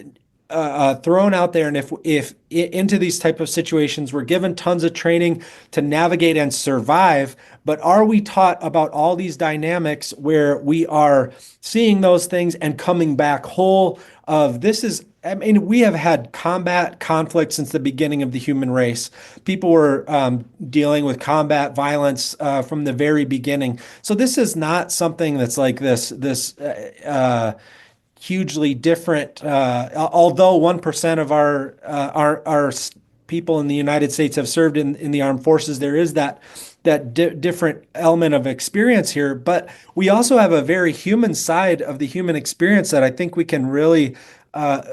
thrown out there, and if into these type of situations, we're given tons of training to navigate and survive. But are we taught about all these dynamics where we are seeing those things and coming back whole? I mean, we have had combat conflict since the beginning of the human race. People were dealing with combat violence from the very beginning. So this is not something that's like this hugely different. Although 1% of our people in the United States have served in the armed forces, there is that different element of experience here. But we also have a very human side of the human experience that I think we can really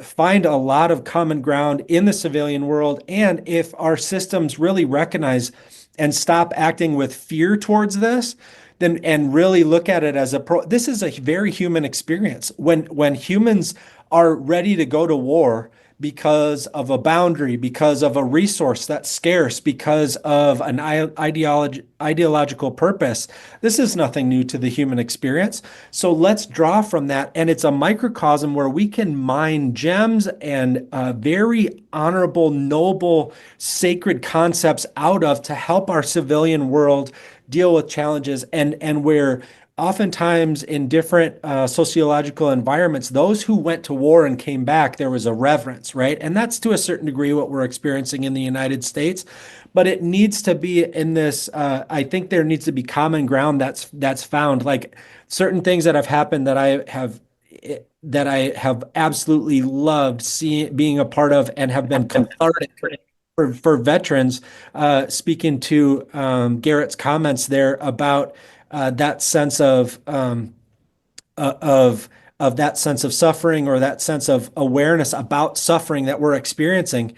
find a lot of common ground in the civilian world. And if our systems really recognize and stop acting with fear towards this, then and really look at it as this is a very human experience. When humans are ready to go to war because of a boundary, because of a resource that's scarce, because of an ideological purpose. This is nothing new to the human experience. So let's draw from that. And it's a microcosm where we can mine gems and very honorable, noble, sacred concepts out of to help our civilian world deal with challenges, and where oftentimes in different sociological environments, those who went to war and came back, there was a reverence, right? And that's to a certain degree what we're experiencing in the United States. But it needs to be in this, I think there needs to be common ground that's found, like certain things that have happened that I have absolutely loved being a part of and have been cathartic for veterans. Speaking to Garrett's comments there about that sense of that sense of suffering, or that sense of awareness about suffering that we're experiencing,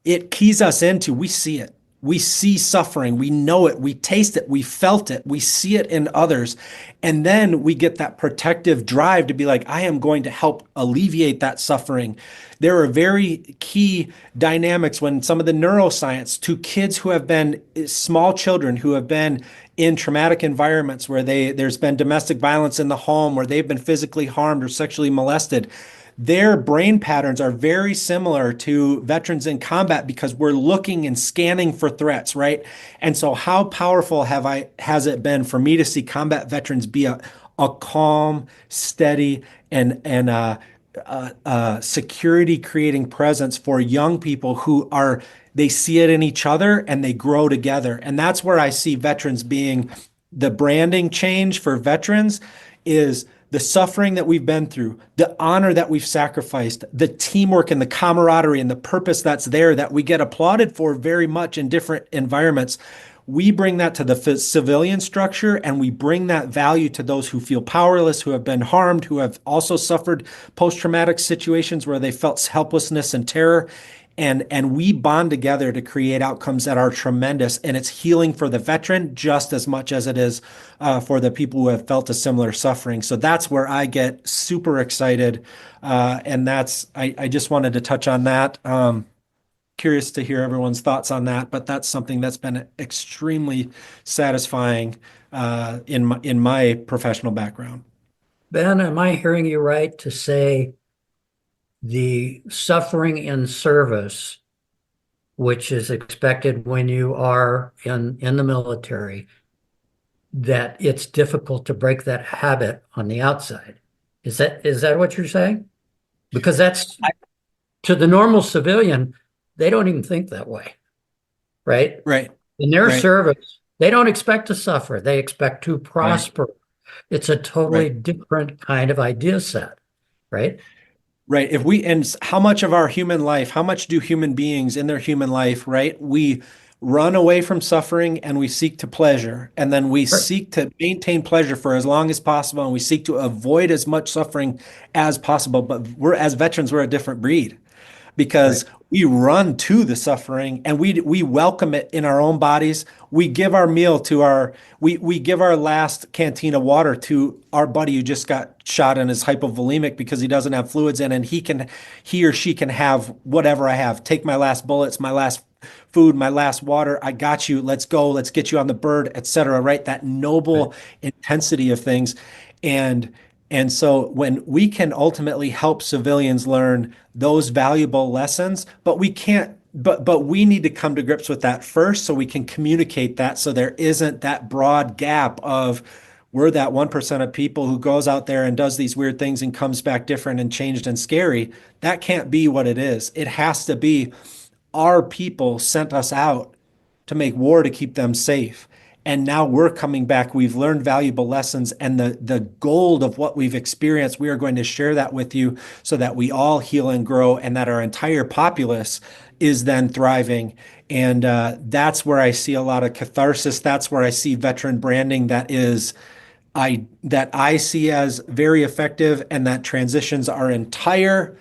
it keys us into, we see it. We see suffering, we know it, we taste it, we felt it, we see it in others. And then we get that protective drive to be like, I am going to help alleviate that suffering. There are very key dynamics when some of the neuroscience to kids who have been small children who have been in traumatic environments where there's been domestic violence in the home, where they've been physically harmed or sexually molested. Their brain patterns are very similar to veterans in combat because we're looking and scanning for threats, right? And so how powerful has it been for me to see combat veterans be a calm, steady, and security creating presence for young people who they see it in each other and they grow together. And that's where I see veterans being the branding change for veterans is the suffering that we've been through, the honor that we've sacrificed, the teamwork and the camaraderie and the purpose that's there that we get applauded for very much in different environments. We bring that to the civilian structure, and we bring that value to those who feel powerless, who have been harmed, who have also suffered post-traumatic situations where they felt helplessness and terror. And we bond together to create outcomes that are tremendous. And it's healing for the veteran just as much as it is for the people who have felt a similar suffering. So that's where I get super excited. And I just wanted to touch on that. Curious to hear everyone's thoughts on that, but that's something that's been extremely satisfying in my professional background. Ben, am I hearing you right to say the suffering in service, which is expected when you are in the military, that it's difficult to break that habit on the outside? Is that what you're saying? Because that's to the normal civilian, they don't even think that way, right? Right. In their service, they don't expect to suffer. They expect to prosper. Right. It's a totally different kind of idea set, right? Right. And how much of our human life, how much do human beings in their human life, right? We run away from suffering and we seek to pleasure. And then we Right. seek to maintain pleasure for as long as possible. And we seek to avoid as much suffering as possible. But as veterans, we're a different breed Right. because we run to the suffering and we welcome it in our own bodies. We give our meal to we give our last canteen of water to our buddy who just got shot and is hypovolemic because he doesn't have fluids in, and he or she can have whatever I have. Take my last bullets, my last food, my last water. I got you. Let's go. Let's get you on the bird, etc. Right? That noble intensity of things. And and so when we can ultimately help civilians learn those valuable lessons, but we can't, but we need to come to grips with that first so we can communicate that so there isn't that broad gap of we're that 1% of people who goes out there and does these weird things and comes back different and changed and scary. That can't be what it is. It has to be our people sent us out to make war to keep them safe. And now we're coming back. We've learned valuable lessons, and the gold of what we've experienced, we are going to share that with you so that we all heal and grow, and that our entire populace is then thriving. And that's where I see a lot of catharsis. That's where I see veteran branding that I see as very effective, and that transitions our entire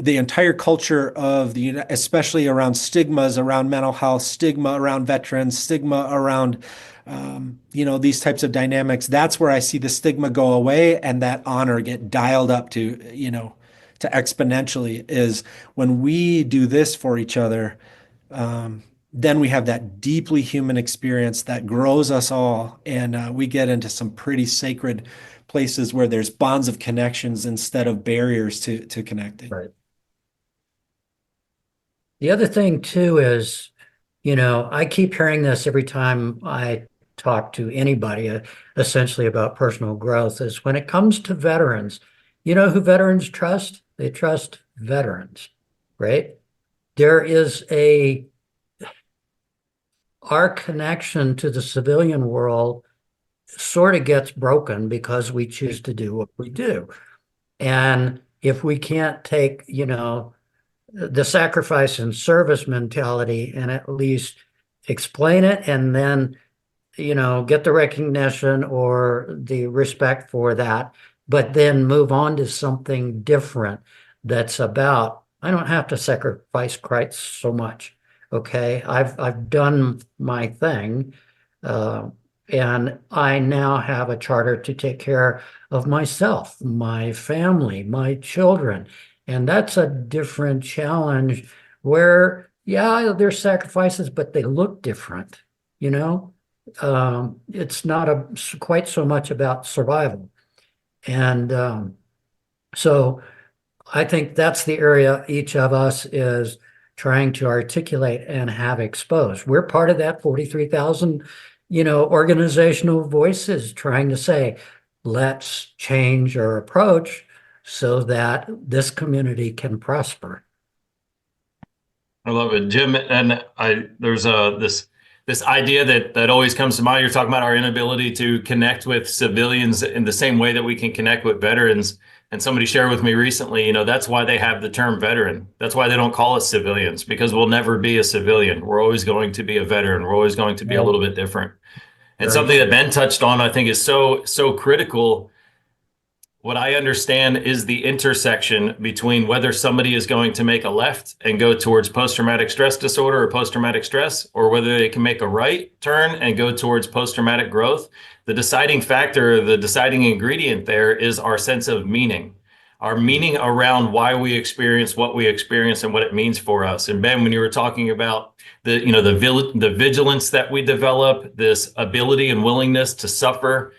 the entire culture of especially around stigmas around mental health, stigma around veterans, stigma around these types of dynamics. That's where I see the stigma go away and that honor get dialed up to exponentially, is when we do this for each other. Then we have that deeply human experience that grows us all, and we get into some pretty sacred places where there's bonds of connections instead of barriers to connecting. Right. The other thing too is, I keep hearing this every time I talk to anybody, essentially about personal growth, is when it comes to veterans, you know who veterans trust? They trust veterans, right? There is our connection to the civilian world sort of gets broken because we choose to do what we do. And if we can't take, the sacrifice and service mentality and at least explain it, and then, get the recognition or the respect for that, but then move on to something different that's about, I don't have to sacrifice quite so much. Okay. I've done my thing. And I now have a charter to take care of myself, my family, my children. And that's a different challenge where, yeah, there's sacrifices, but they look different, It's not quite so much about survival. And so I think that's the area each of us is trying to articulate and have exposed. We're part of that 43,000, organizational voices trying to say, let's change our approach so that this community can prosper. I love it, Jim. And there's this idea that always comes to mind. You're talking about our inability to connect with civilians in the same way that we can connect with veterans. And somebody shared with me recently, that's why they have the term veteran. That's why they don't call us civilians, because we'll never be a civilian. We're always going to be a veteran. We're always going to be a little bit different. And something that Ben touched on, I think, is so critical. What I understand is the intersection between whether somebody is going to make a left and go towards post-traumatic stress disorder or post-traumatic stress, or whether they can make a right turn and go towards post-traumatic growth. The deciding factor, the deciding ingredient there is our sense of meaning, our meaning around why we experience what we experience and what it means for us. And Ben, when you were talking about the vigilance that we develop, this ability and willingness to suffer,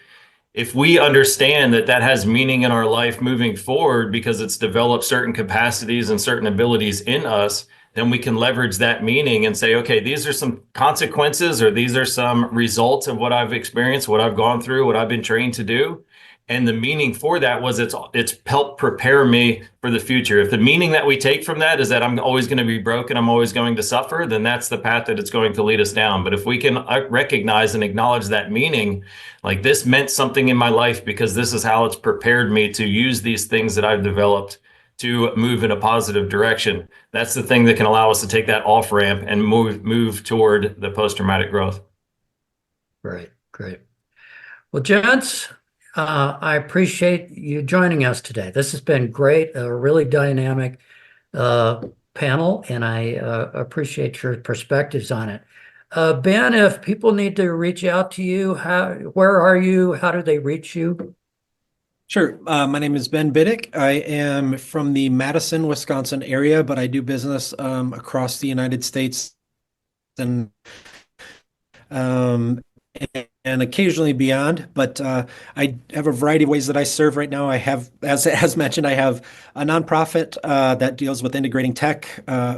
if we understand that that has meaning in our life moving forward because it's developed certain capacities and certain abilities in us, then we can leverage that meaning and say, okay, these are some consequences, or these are some results of what I've experienced, what I've gone through, what I've been trained to do. And the meaning for that was it's helped prepare me for the future. If the meaning that we take from that is that I'm always going to be broken, I'm always going to suffer, then that's the path that it's going to lead us down. But if we can recognize and acknowledge that meaning, like this meant something in my life because this is how it's prepared me to use these things that I've developed to move in a positive direction. That's the thing that can allow us to take that off ramp and move toward the post-traumatic growth. Great, great. Well, gents, I appreciate you joining us today. This has been great, a really dynamic panel, and I appreciate your perspectives on it. Ben, if people need to reach out to you, where are you? How do they reach you? Sure. My name is Ben Biddick. I am from the Madison, Wisconsin area, but I do business across the United States and um, and occasionally beyond. But I have a variety of ways that I serve right now. I have, as mentioned, I have a nonprofit that deals with integrating tech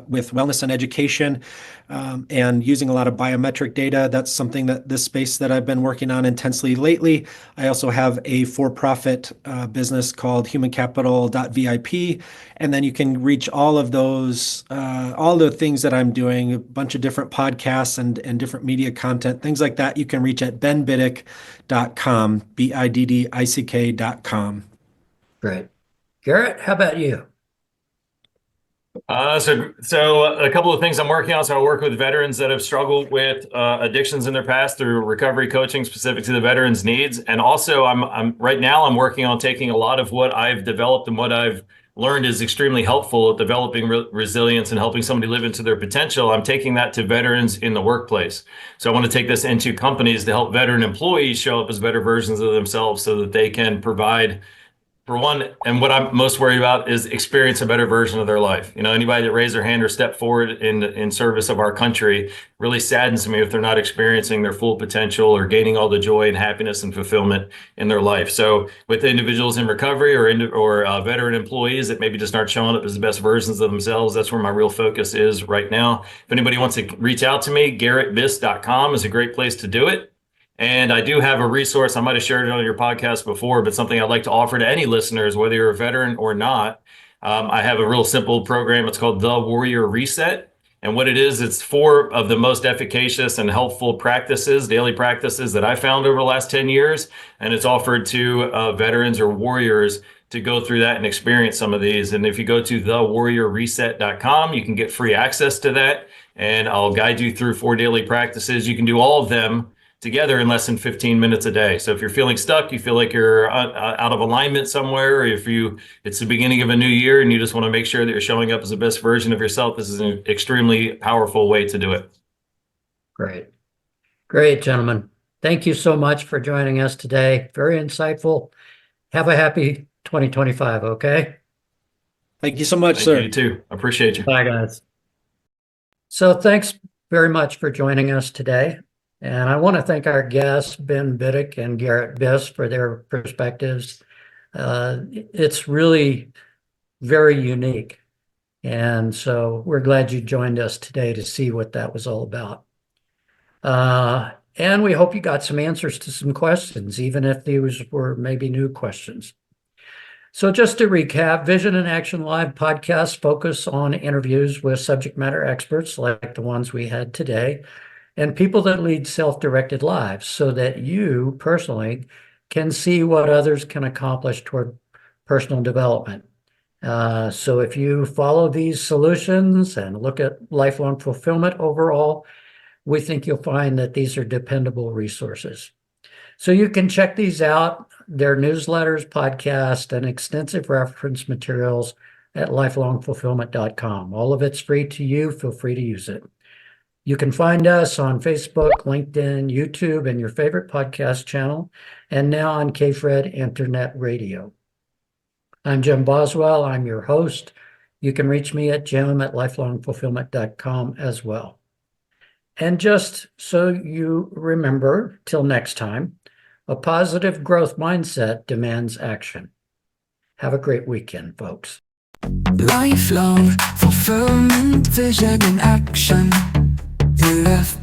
with wellness and education, and using a lot of biometric data. That's something that this space that I've been working on intensely lately. I also have a for-profit business called humancapital.vip. And then you can reach all of those, all the things that I'm doing, a bunch of different podcasts and different media content, things like that. You can reach at benbiddick.com, BIDDICK.com. Great. Garret, how about you? So a couple of things I'm working on. So I work with veterans that have struggled with addictions in their past through recovery coaching specific to the veterans' needs. And also I'm right now I'm working on taking a lot of what I've developed and what I've learned is extremely helpful at developing resilience and helping somebody live into their potential. I'm taking that to veterans in the workplace. So I want to take this into companies to help veteran employees show up as better versions of themselves so that they can provide, for one, and what I'm most worried about is experience a better version of their life. You know, anybody that raised their hand or stepped forward in service of our country really saddens me if they're not experiencing their full potential or gaining all the joy and happiness and fulfillment in their life. So with individuals in recovery or veteran employees that maybe just aren't showing up as the best versions of themselves, that's where my real focus is right now. If anybody wants to reach out to me, GarretBiss.com is a great place to do it. And I do have a resource, I might have shared it on your podcast before, but something I'd like to offer to any listeners, whether you're a veteran or not. I have a real simple program. It's called The Warrior Reset. And what it is, it's 4 of the most efficacious and helpful practices, daily practices that I found over the last 10 years. And it's offered to veterans or warriors to go through that and experience some of these. And if you go to thewarriorreset.com, you can get free access to that. And I'll guide you through 4 daily practices. You can do all of them together in less than 15 minutes a day. So if you're feeling stuck, you feel like you're out of alignment somewhere, or if it's the beginning of a new year and you just want to make sure that you're showing up as the best version of yourself, this is an extremely powerful way to do it. Great. Great, gentlemen. Thank you so much for joining us today. Very insightful. Have a happy 2025, okay? Thank you so much, Thank sir. you too. I appreciate you. Bye, guys. So thanks very much for joining us today. And I want to thank our guests, Ben Biddick and Garret Biss, for their perspectives. It's really very unique. And so we're glad you joined us today to see what that was all about. And we hope you got some answers to some questions, even if these were maybe new questions. So just to recap, Vision in Action Live podcasts focus on interviews with subject matter experts like the ones we had today, and people that lead self-directed lives so that you personally can see what others can accomplish toward personal development. So if you follow these solutions and look at lifelong fulfillment overall, we think you'll find that these are dependable resources. So you can check these out, their newsletters, podcasts, and extensive reference materials at lifelongfulfillment.com. All of it's free to you. Feel free to use it. You can find us on Facebook, LinkedIn, YouTube, and your favorite podcast channel, and now on KFRED Internet Radio. I'm Jim Boswell. I'm your host. You can reach me at jim@lifelongfulfillment.com as well. And just so you remember, till next time, a positive growth mindset demands action. Have a great weekend, folks. Lifelong fulfillment, vision in action. You left